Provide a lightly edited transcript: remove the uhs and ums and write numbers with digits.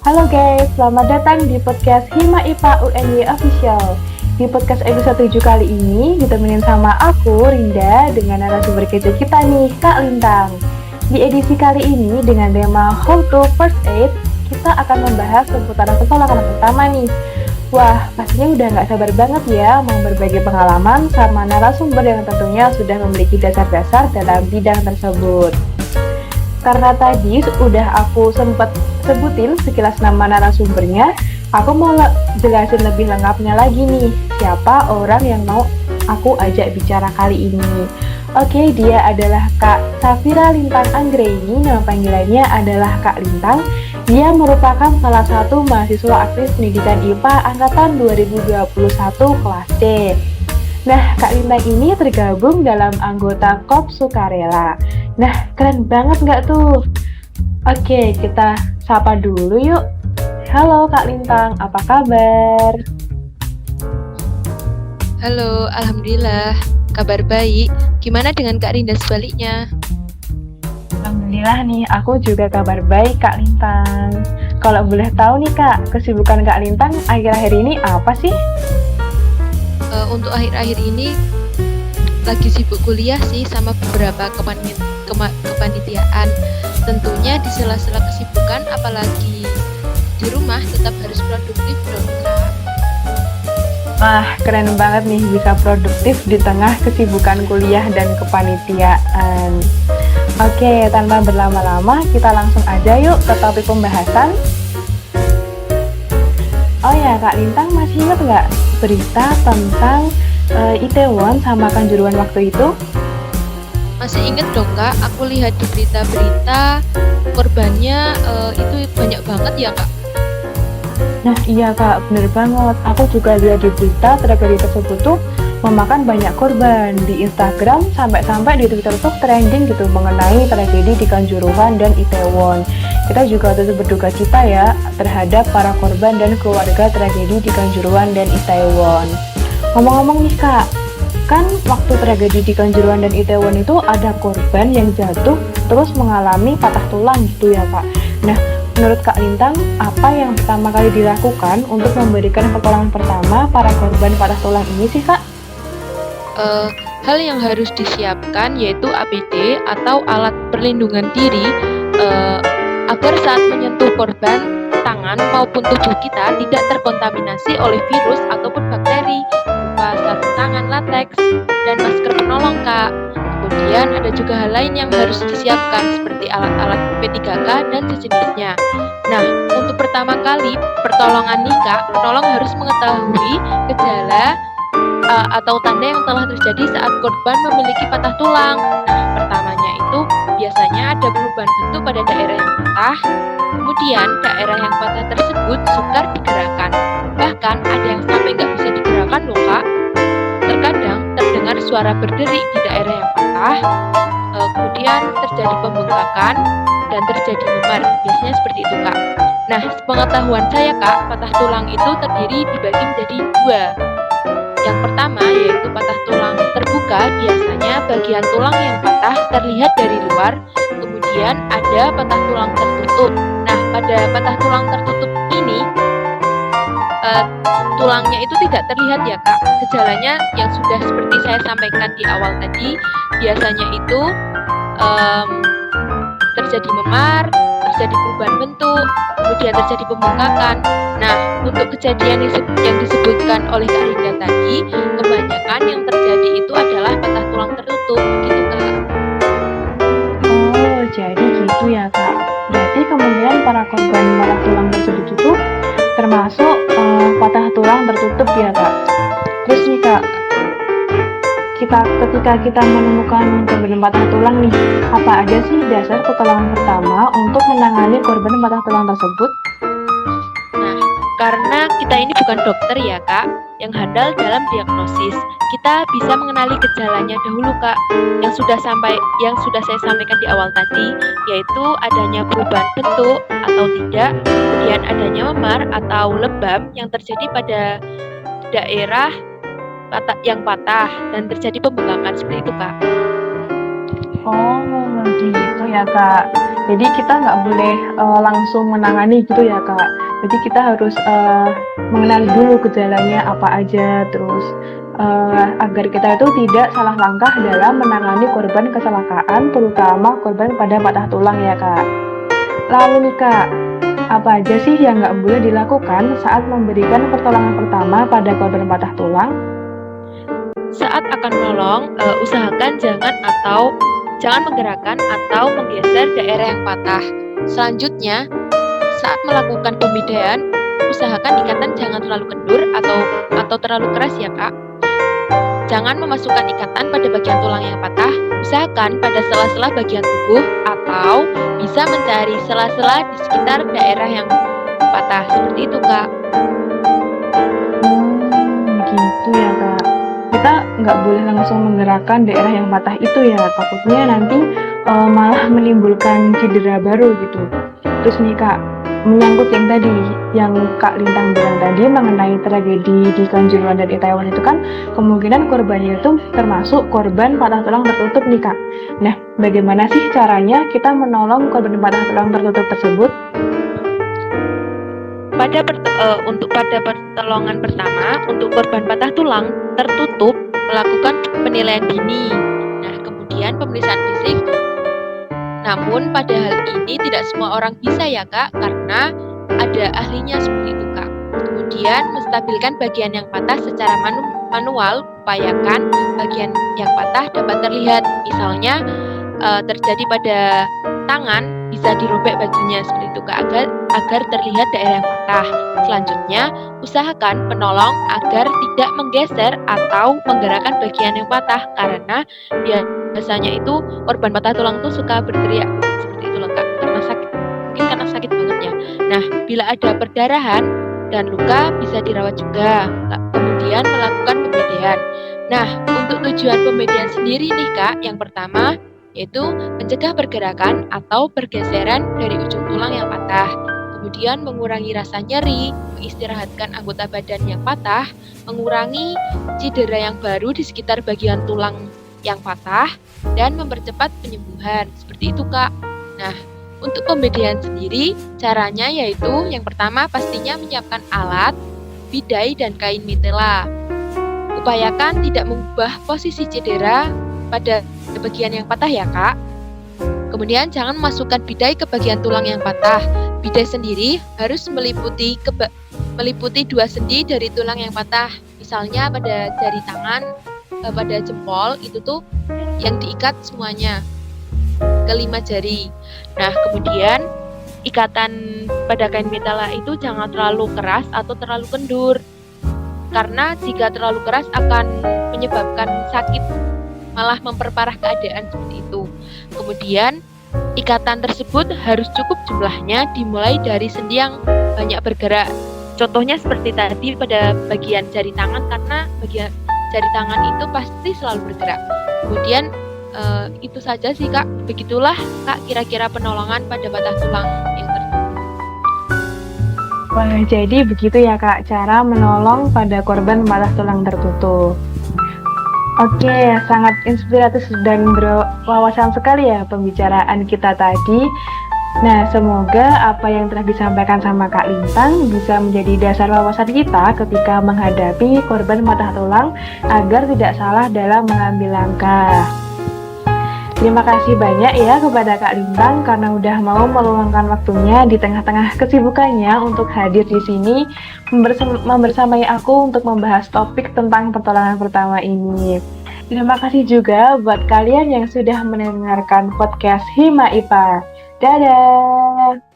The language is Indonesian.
Halo guys, selamat datang di podcast Hima IPA UNY Official. Di podcast episode 7 kali ini ditemenin sama aku, Rinda, dengan narasumber kece kita nih, Kak Lintang. Di edisi kali ini dengan tema How to First Aid, kita akan membahas seputaran pertolongan pertama nih. Wah, pastinya udah gak sabar banget ya mau berbagi pengalaman sama narasumber yang tentunya sudah memiliki dasar-dasar dalam bidang tersebut. Karena tadi udah aku sempat sebutin sekilas nama narasumbernya, aku mau jelasin lebih lengkapnya lagi nih, siapa orang yang mau aku ajak bicara kali ini. Oke, dia adalah Kak Safira Lintang Anggraini, nama panggilannya adalah Kak Lintang. Dia merupakan salah satu mahasiswa aktif pendidikan IPA angkatan 2021 kelas D. Nah, Kak Lintang ini tergabung dalam anggota KOP Sukarela. Nah, keren banget nggak tuh? Oke, kita sapa dulu yuk. Halo Kak Lintang, apa kabar? Halo, alhamdulillah. Kabar baik. Gimana dengan Kak Rinda sebaliknya? Alhamdulillah nih, aku juga kabar baik Kak Lintang. Kalau boleh tahu nih Kak, kesibukan Kak Lintang akhir-akhir ini apa sih? Untuk akhir-akhir ini lagi sibuk kuliah sih sama beberapa kepanitiaan. Tentunya di sela-sela kesibukan, apalagi di rumah tetap harus produktif dong, Kak. Wah, keren banget nih bisa produktif di tengah kesibukan kuliah dan kepanitiaan. Oke, tanpa berlama-lama, kita langsung aja yuk ke topik pembahasan. Oh ya, Kak Lintang masih ingat nggak berita tentang Itaewon sama Kanjuruhan waktu itu? Masih inget dong, Kak? Aku lihat di berita-berita korbannya itu banyak banget ya, Kak? Nah iya Kak, bener banget. Aku juga lihat di berita tragedi tersebut tuh memakan banyak korban. Di Instagram sampai-sampai di Twitter tuh trending gitu mengenai tragedi di Kanjuruhan dan Itaewon. Kita juga terus berduka cita ya terhadap para korban dan keluarga tragedi di Kanjuruhan dan Itaewon. Ngomong-ngomong nih Kak, kan waktu tragedi di Kanjuruhan dan Itaewon itu ada korban yang jatuh terus mengalami patah tulang gitu ya Kak. Nah, menurut Kak Lintang, apa yang pertama kali dilakukan untuk memberikan pertolongan pertama para korban patah tulang ini sih Kak? Hal yang harus disiapkan yaitu APD atau alat perlindungan diri agar saat menyentuh korban, tangan maupun tubuh kita tidak terkontaminasi oleh virus ataupun bakteri berupa sarung tangan lateks dan masker penolong Kak. Kemudian ada juga hal lain yang harus disiapkan seperti alat-alat P3K dan sejenisnya. Nah, untuk pertama kali pertolongan nih Kak, penolong harus mengetahui gejala atau tanda yang telah terjadi saat korban memiliki patah tulang. Nah, pertamanya itu biasanya ada perubahan bentuk pada daerah yang patah, kemudian daerah yang patah tersebut sukar digerakkan. Bahkan ada yang sampai nggak bisa digerakkan loh Kak. Terkadang terdengar suara berderik di daerah yang patah, kemudian terjadi pembengkakan dan terjadi memar. Biasanya seperti itu Kak. Nah, sepengetahuan saya Kak, patah tulang itu terdiri dibagi menjadi dua. Yang pertama yaitu patah tulang terbuka, biasanya bagian tulang yang patah terlihat dari luar, kemudian ada patah tulang tertutup. Nah, pada patah tulang tertutup ini, tulangnya itu tidak terlihat ya Kak. Gejalanya yang sudah seperti saya sampaikan di awal tadi, biasanya itu terjadi memar, terjadi perubahan bentuk, kemudian terjadi pembengkakan. Nah, untuk kejadian yang disebutkan oleh Kak Rinda tadi, kebanyakan yang terjadi itu adalah patah tulang tertutup, gitu Kak. Oh, jadi gitu ya Kak. Berarti kemungkinan para korban patah tulang tersebut itu termasuk patah tulang tertutup ya Kak. Terus nih Kak, ketika kita menemukan korban patah tulang nih, apa aja sih dasar pertolongan pertama untuk menangani korban patah tulang tersebut? Nah, karena kita ini bukan dokter ya Kak, yang handal dalam diagnosis, kita bisa mengenali gejalanya dahulu Kak, yang sudah saya sampaikan di awal tadi, yaitu adanya perubahan bentuk atau tidak, kemudian adanya memar atau lebam yang terjadi pada daerah yang patah dan terjadi pembengkakan seperti itu Kak. Oh, gitu ya Kak. Jadi kita nggak boleh langsung menangani gitu ya Kak. Jadi kita harus mengenali dulu gejalanya apa aja, terus agar kita itu tidak salah langkah dalam menangani korban kecelakaan, terutama korban pada patah tulang ya Kak. Lalu nih Kak, apa aja sih yang nggak boleh dilakukan saat memberikan pertolongan pertama pada korban patah tulang? Saat akan menolong, usahakan jangan menggerakkan atau menggeser daerah yang patah. Selanjutnya, saat melakukan pembedaian, usahakan ikatan jangan terlalu kendur atau terlalu keras ya Kak. Jangan memasukkan ikatan pada bagian tulang yang patah, usahakan pada sela-sela bagian tubuh atau bisa mencari sela-sela di sekitar daerah yang patah. Seperti itu Kak. Gitu ya Kak. Kita nggak boleh langsung menggerakkan daerah yang patah itu ya, takutnya nanti malah menimbulkan cedera baru gitu. Terus nih Kak, menyangkut yang tadi, yang Kak Lintang bilang tadi mengenai tragedi di Kanjuruhan dan Itaewon itu kan kemungkinan korbannya itu termasuk korban patah tulang tertutup nih Kak. Nah, bagaimana sih caranya kita menolong korban patah tulang tertutup tersebut? Pada pertolongan pertama, untuk korban patah tulang tertutup, melakukan penilaian dini. Nah, kemudian pemeriksaan fisik. Namun, pada hal ini tidak semua orang bisa ya Kak, karena ada ahlinya seperti itu Kak. Kemudian, menstabilkan bagian yang patah secara manual, upayakan bagian yang patah dapat terlihat. Misalnya, terjadi pada tangan, bisa dirobek bajunya seperti itu Kak, agar terlihat daerah yang patah. Selanjutnya, usahakan penolong agar tidak menggeser atau menggerakkan bagian yang patah, karena biasanya itu korban patah tulang itu suka berteriak seperti itu loh Kak, karena sakit, mungkin karena sakit banget ya. Nah, bila ada perdarahan dan luka bisa dirawat juga. Kemudian melakukan pembedaian. Nah, untuk tujuan pembedaian sendiri nih Kak, yang pertama yaitu mencegah pergerakan atau pergeseran dari ujung tulang yang patah. Kemudian mengurangi rasa nyeri, mengistirahatkan anggota badan yang patah, mengurangi cedera yang baru di sekitar bagian tulang yang patah, dan mempercepat penyembuhan. Seperti itu Kak. Nah, untuk pembedaian sendiri, caranya yaitu yang pertama pastinya menyiapkan alat, bidai, dan kain mitela. Upayakan tidak mengubah posisi cedera pada bagian yang patah ya Kak. Kemudian jangan masukkan bidai ke bagian tulang yang patah. Bidai sendiri harus meliputi 2 sendi dari tulang yang patah. Misalnya pada jari tangan, pada jempol itu tuh yang diikat semuanya ke 5 jari. Nah, kemudian ikatan pada kain mitela itu jangan terlalu keras atau terlalu kendur. Karena jika terlalu keras akan menyebabkan sakit, malah memperparah keadaan seperti itu. Kemudian ikatan tersebut harus cukup jumlahnya, dimulai dari sendi yang banyak bergerak. Contohnya seperti tadi pada bagian jari tangan, karena bagian jari tangan itu pasti selalu bergerak. Kemudian itu saja sih Kak. Begitulah Kak kira-kira penolongan pada patah tulang yang tertutup. Wah, jadi begitu ya Kak cara menolong pada korban patah tulang tertutup. Oke, sangat inspiratif dan berwawasan sekali ya pembicaraan kita tadi. Nah, semoga apa yang telah disampaikan sama Kak Lintang bisa menjadi dasar wawasan kita ketika menghadapi korban patah tulang agar tidak salah dalam mengambil langkah. Terima kasih banyak ya kepada Kak Lintang karena udah mau meluangkan waktunya di tengah-tengah kesibukannya untuk hadir di sini membersamai aku untuk membahas topik tentang pertolongan pertama ini. Terima kasih juga buat kalian yang sudah mendengarkan podcast Hima IPA. Dadah!